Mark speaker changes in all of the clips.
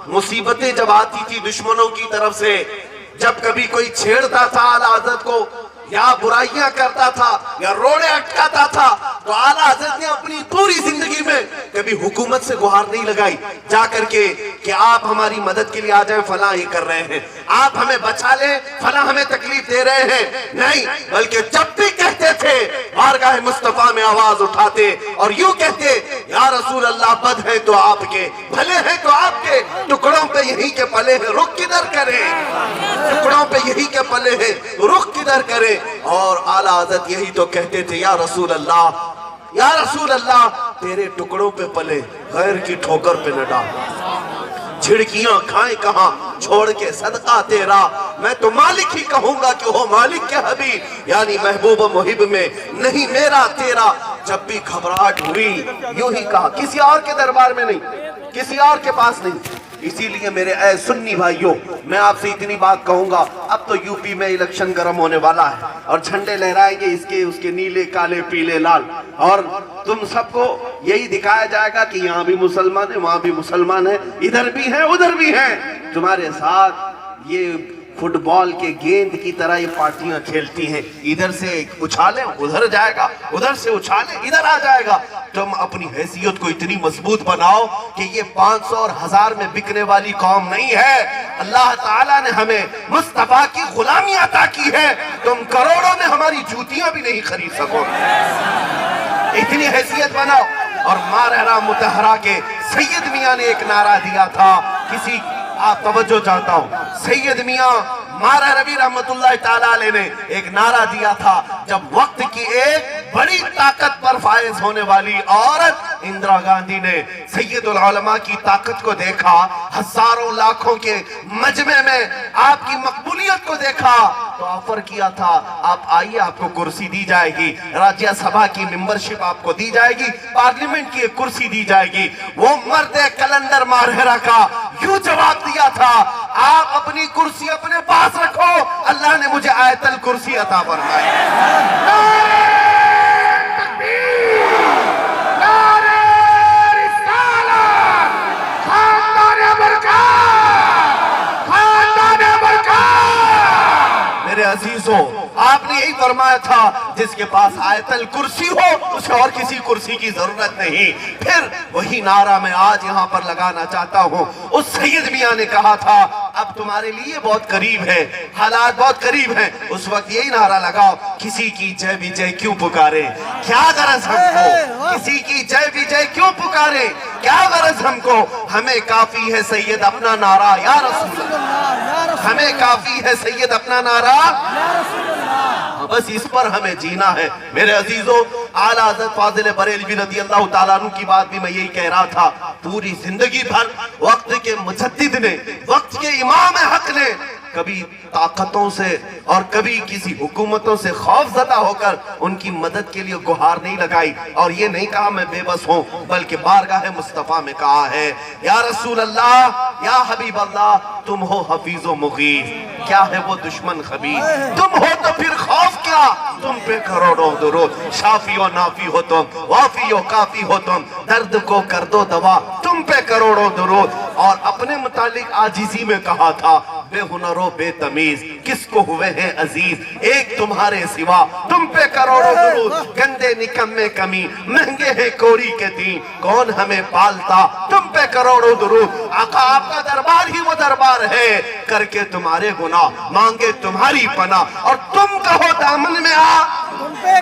Speaker 1: मुसीबतें जब आती थी दुश्मनों की तरफ से, जब कभी कोई छेड़ता था आला हज़रत को या बुराइयां करता था या रोड़े अटकाता था, तो आला हज़रत ने अपनी पूरी जिंदगी में कभी हुकूमत से गुहार नहीं लगाई जा करके कि आप हमारी मदद के लिए आ जाएं, फला ये कर रहे हैं, आप हमें बचा लें, फला हमें तकलीफ दे रहे हैं, नहीं, बल्कि जब भी कहते थे बारगाह मुस्तफा में आवाज उठाते और यूं कहते, या रसूल अल्लाह, बद है तो आपके, भले हैं तो आपके, टुकड़ों पे यही के पले हैं, रुख किधर करें, टुकड़ों पे यही के पले हैं, रुख किधर करें। और आला हज़रत यही तो कहते थे, या रसूल अल्लाह, या रसूल अल्लाह, तेरे टुकड़ों पे पले, गैर की ठोकर पे न डाल, झिड़कियां खाएं कहां, छोड़ के सदका तेरा, मैं तो मालिक ही कहूंगा कि हो मालिक के हबीब, यानी महबूब मुहिब में नहीं मेरा तेरा। जब भी घबराहट हुई यूं ही कहा, किसी और के दरबार में नहीं, किसी और के पास नहीं। इसीलिए मेरे ऐ सुन्नी भाइयों, मैं आपसे इतनी बात कहूंगा, अब तो यूपी में इलेक्शन गर्म होने वाला है और झंडे लहराएंगे इसके उसके, नीले काले पीले लाल, और तुम सबको यही दिखाया जाएगा कि यहाँ भी मुसलमान है, वहां भी मुसलमान है, इधर भी है उधर भी है। तुम्हारे साथ ये फुटबॉल के गेंद की तरह ये पार्टियां खेलती हैं, इधर से उछाले उधर जाएगा, उधर से उछाले इधर आ जाएगा। तुम अपनी हैसियत को इतनी मजबूत बनाओ कि ये 500 और 1000 में बिकने वाली कौम नहीं है। अल्लाह ताला ने हमें मुस्तफा की गुलामी अता की है, तुम करोड़ों में हमारी जूतियां भी नहीं खरीद सकोगे, इतनी हैसियत बनाओ। और मारहरा मुतहरा के सैयद मियां ने एक नारा दिया था, किसी आप तवज्जो चाहता हूं, सैयद मियां मारा रवि रहमतुल्लाह ताला अलैह ने एक नारा दिया था, जब वक्त की एक बड़ी ताकत पर फायज होने वाली औरत इंदिरा गांधी ने सैयदुल उलमा की ताकत को देखा, हजारों लाखों के मजमे में आपकी मकबूलियत को देखा, तो ऑफर किया था, आप आइए, आपको कुर्सी दी जाएगी, राज्यसभा की मेंबरशिप आपको दी जाएगी, पार्लियामेंट की एक कुर्सी दी जाएगी। वो मर्द कलंदर मारहरा का यूं जवाब दिया था, आप अपनी कुर्सी अपने पास रखो, अल्लाह ने मुझे आयतल कुर्सी अता फरमाई। मेरे अजीजों, आपने यही फरमाया था, जिसके पास आयतल कुर्सी हो उसे और किसी कुर्सी की जरूरत नहीं। फिर वही नारा मैं आज यहाँ पर लगाना चाहता हूँ। उस सैयद मियां ने कहा था, अब तुम्हारे लिए बहुत करीब है, हालात बहुत करीब हैं, उस वक्त यही नारा लगाओ, किसी की जय विजय क्यों पुकारे, क्या गरज हमको, किसी की जय विजय क्यों पुकारे, क्या गरज हमको, हमें काफी है सैयद अपना नारा या रसूल अल्लाह, हमें काफी है सैयद अपना नारा, बस इस पर हमें जीना है। मेरे अजीजों, आला हज़रत फाज़िल बरेलवी रज़ी अल्लाह ताला अन्हु की बात भी मैं यही कह रहा था, पूरी जिंदगी भर वक्त के मुजद्दिद ने, वक्त के इमाम हक ने कभी ताकतों से और कभी किसी हुकूमतों से खौफजदा होकर उनकी मदद के लिए गुहार नहीं लगाई, और ये नहीं कहा मैं बेबस हूं, बल्कि बारगाह मुस्तफा में कहा है, या रसूल अल्लाह, या हबीब अल्लाह, तुम हो हफीजो मुगीज, क्या है वो दुश्मन खबीर, तुम हो तो फिर खौफ क्या, तुम पे करोड़ों दुरूद, शाफी और नाफी हो तुम, वाफी और काफी हो तुम, दर्द को कर दो दवा, तुम पे करोड़ों दुरूद। और अपने मुतालिक आजिजी में कहा था, बेहुनरो बेतमीज किसको हुए हैं अजीज, एक तुम्हारे सिवा, तुम पे करोड़ों दुरूद, गंदे निकम्मे कमी, महंगे हैं कोरी के दीन, कौन हमें पालता, तुम पे करोड़ों दुरूद। आका आपका दरबार ही वो दरबार है, करके तुम्हारे गुनाह मांगे तुम्हारी पनाह, और तुम कहो दामन में आ, तुम पे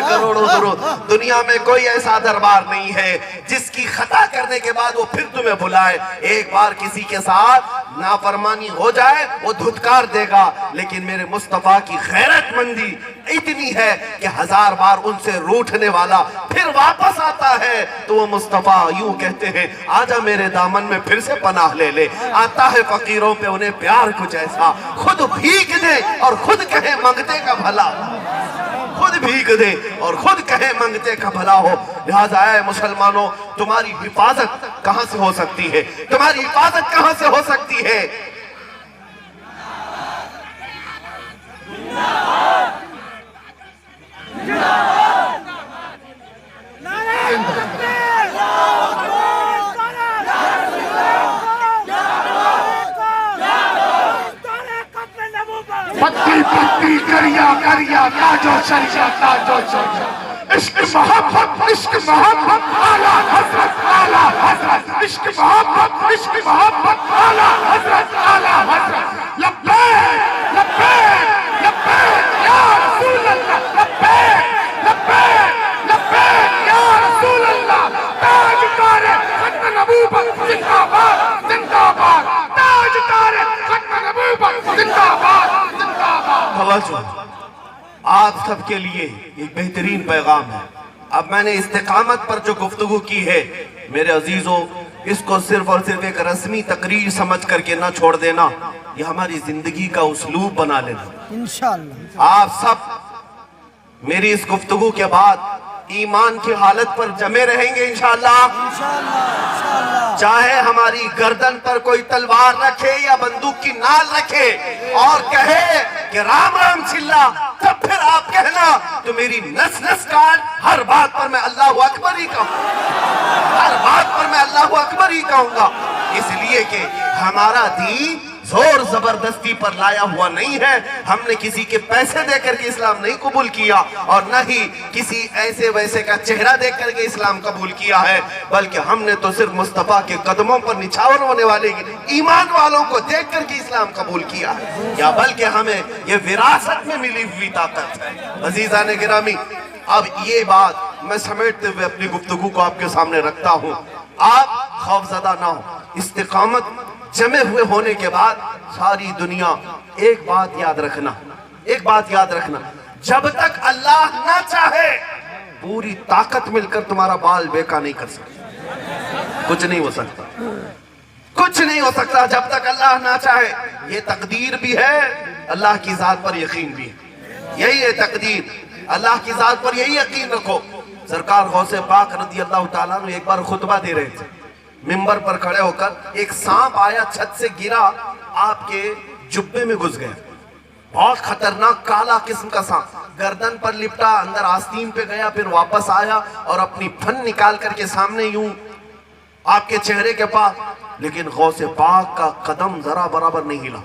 Speaker 1: करोड़ों दुरूद। दुनिया में कोई ऐसा दरबार नहीं है जिसकी खता करने के बाद वो फिर तुम्हें बुलाए। एक बार किसी के साथ नाफरमानी हो जाए वो धुतकार देगा, लेकिन मेरे मुस्तफा की गैरतमंदी इतनी है कि 1000 बार उनसे रूठने वाला फिर वापस आता है तो वो मुस्तफा यूं कहते हैं, आजा मेरे दामन में फिर से पनाह ले ले। आता है फकीरों पे उन्हें प्यार कुछ ऐसा, खुद भीग दे और खुद कहे मंगते का भला, खुद भीग दे और खुद कहे मंगते का भला हो। लिहाजा है मुसलमानों, तुम्हारी हिफाजत कहां से हो सकती है, तुम्हारी हिफाजत कहां से हो सकती है,
Speaker 2: دریا دریا تاج و شریعہ تاج و شریعہ عشق محبت اعلیٰ حضرت عشق محبت اعلیٰ حضرت لبیک لبیک لبیک یا رسول اللہ لبیک لبیک لبیک یا رسول اللہ تاجدار ختم نبوت زندہ باد زندہ باد تاجدار ختم نبوت زندہ باد زندہ باد.
Speaker 1: توجہ، آپ سب کے لیے ایک بہترین پیغام ہے. اب میں نے استقامت پر جو گفتگو کی ہے میرے عزیزوں، اس کو صرف اور صرف ایک رسمی تقریر سمجھ کر کے نہ چھوڑ دینا، یہ ہماری زندگی کا اسلوب بنا لینا. انشاءاللہ آپ سب میری اس گفتگو کے بعد ایمان کی حالت پر جمے رہیں گے انشاءاللہ. چاہے ہماری گردن پر کوئی تلوار رکھے یا بندوق کی نال رکھے اور کہے کہ رام رام چلا، تب پھر آپ کہنا تو میری نس نس کان، ہر بات پر میں اللہ اکبر ہی کہوں، ہر بات پر میں اللہ اکبر ہی کہوں گا. اس لیے کہ ہمارا دین زور زبردستی پر لایا ہوا نہیں ہے. ہم نے کسی کے پیسے دے کر کے اسلام نہیں قبول کیا اور نہ ہی کسی ایسے ویسے کا چہرہ دیکھ کر کے اسلام قبول کیا ہے، بلکہ ہم نے تو صرف مصطفیٰ کے قدموں پر نچھاور ہونے والے ایمان والوں کو دیکھ کر کے اسلام قبول کیا ہے، یا بلکہ ہمیں یہ وراثت میں ملی ہوئی طاقت ہے. عزیزان گرامی، اب یہ بات میں سمیٹتے ہوئے اپنی گفتگو کو آپ کے سامنے رکھتا ہوں. آپ خوفزدہ نہ ہو. استقامت جمع ہوئے ہونے کے بعد ساری دنیا ایک بات یاد رکھنا، ایک بات یاد رکھنا، جب تک اللہ نہ چاہے پوری طاقت مل کر تمہارا بال بیکا نہیں کر سکتا. کچھ نہیں ہو سکتا، کچھ نہیں ہو سکتا جب تک اللہ نہ چاہے. یہ تقدیر بھی ہے، اللہ کی ذات پر یقین بھی ہے. یہی ہے تقدیر، اللہ کی ذات پر یہی یقین رکھو. سرکار غوث پاک رضی اللہ تعالیٰ نے ایک بار خطبہ دے رہے تھے، منبر پر کھڑے ہو کر ایک سانپ آیا، چھت سے گرا، آپ کے جبے میں گھس گیا. بہت خطرناک کالا قسم کا سانپ، گردن پر لپٹا، اندر آستین پہ گیا، پھر واپس آیا اور اپنی پھن نکال کر کے سامنے یوں آپ کے چہرے کے پاس. لیکن غوث پاک کا قدم ذرا برابر نہیں ہلا.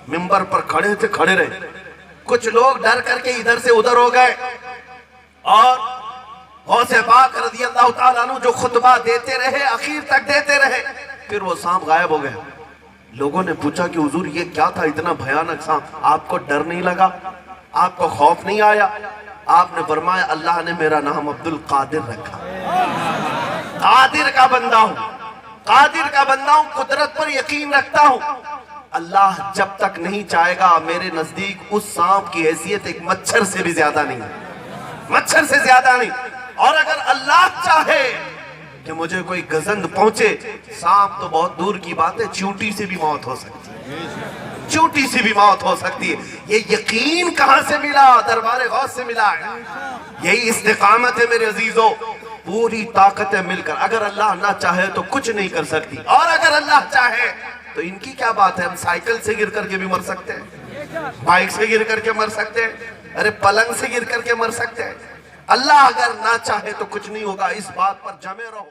Speaker 1: منبر پر کھڑے تھے، کھڑے رہے. کچھ لوگ ڈر کر کے ادھر سے ادھر ہو گئے اور غوث پاک رضی اللہ تعالیٰ عنہ جو خطبہ دیتے رہے، اخیر تک دیتے رہے. پھر وہ سانپ غائب ہو گیا. لوگوں نے پوچھا کہ حضور یہ کیا تھا اتنا بھیانک سانپ؟ آپ کو ڈر نہیں لگا؟ آپ کو خوف نہیں آیا؟ آپ نے فرمایا اللہ نے میرا نام عبد القادر رکھا. قادر کا بندہ ہوں، قادر کا بندہ ہوں، قدرت پر یقین رکھتا ہوں. اللہ جب تک نہیں چاہے گا میرے نزدیک اس سانپ کی حیثیت ایک مچھر سے بھی زیادہ نہیں ہے، مچھر سے زیادہ نہیں. اور اگر اللہ چاہے کہ مجھے کوئی گزند پہنچے، سانپ تو بہت دور کی بات ہے، چیونٹی سے بھی موت ہو سکتی ہے، چیونٹی سے بھی موت ہو سکتی ہے. یہ یقین کہاں سے ملا؟ دربار غوث سے ملا ہے. یہی استقامت ہے میرے عزیزوں. پوری طاقتیں مل کر اگر اللہ نہ چاہے تو کچھ نہیں کر سکتی، اور اگر اللہ چاہے تو ان کی کیا بات ہے؟ ہم سائیکل سے گر کر کے بھی مر سکتے ہیں، بائک سے گر کر کے مر سکتے ہیں، ارے پلنگ سے گر کر کے مر سکتے ہیں. اللہ اگر نہ چاہے تو کچھ نہیں ہوگا. اس بات پر جمے رہو.